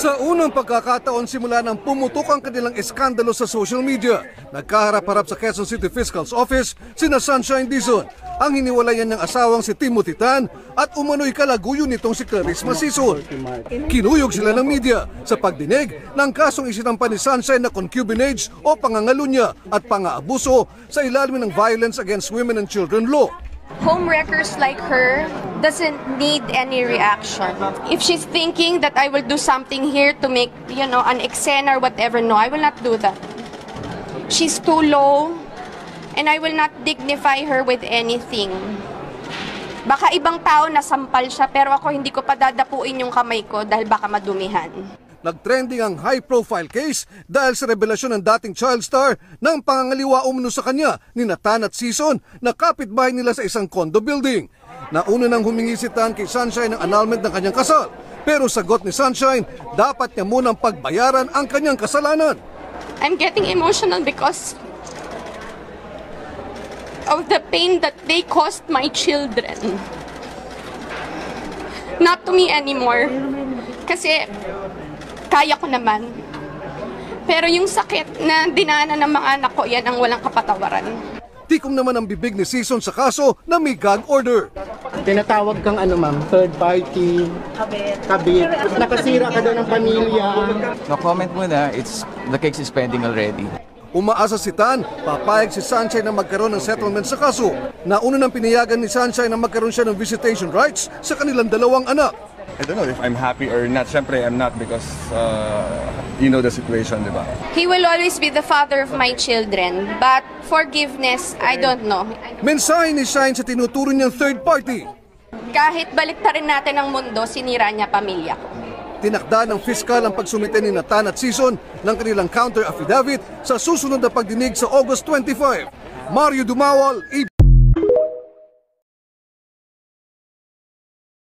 Sa unang pagkakataon simula nang pumutok ang kanilang eskandalo sa social media, nagkaharap-harap sa Quezon City Fiscal's Office sina Sunshine Dizon, ang hiniwalayan niyang asawang si Timothy Tan at umano'y kalaguyo nitong si Charisma Sison. Kinuyog sila ng media sa pagdinig ng kasong isinampa ni Sunshine na concubinage o pangangalunya at pang-aabuso sa ilalim ng Violence Against Women and Children Law. Homewreckers like her doesn't need any reaction. If she's thinking that I will do something here to make, an eksena or whatever, no, I will not do that. She's too low, and I will not dignify her with anything. Baka ibang tao nasampal siya, pero ako hindi ko pa dadapuin yung kamay ko dahil baka madumihan. Nagtrending ang high-profile case dahil sa revelasyon ng dating child star ng pangangaliwa umano sa kanya ni Tan at Sison na kapitbahay nila sa isang condo building. Nauna nang humingi si Tan kay Sunshine ng annulment ng kanyang kasal, pero sagot ni Sunshine, dapat niya munang pagbayaran ang kanyang kasalanan. I'm getting emotional because of the pain that they caused my children. Not to me anymore. Kasi kaya ko naman. Pero yung sakit na dinaanan ng mga anak ko, yan ang walang kapatawaran. Tikom naman ang bibig ni Sison sa kaso na may gag order. Tinatawag kang ma'am, third party, kabit. Nakasira ka daw ng pamilya. No comment muna, the case is pending already. Umaasa si Tan, papayag si Sunshine na magkaroon ng settlement sa kaso. Nauna nang pinayagan ni Sunshine na magkaroon siya ng visitation rights sa kanilang dalawang anak. I don't know if I'm happy or not. Siyempre, I'm not because you know the situation, di ba? He will always be the father of my children, but forgiveness, I don't know. Mensahe ni Shine sa tinuturo niyang third party. Kahit baliktarin natin ang mundo, sinira niya pamilya ko. Tinakda ng fiskal ang pagsumite ni Tan at Sison ng kanilang counter affidavit sa susunod na pagdinig sa August 25. Mario Dumawal,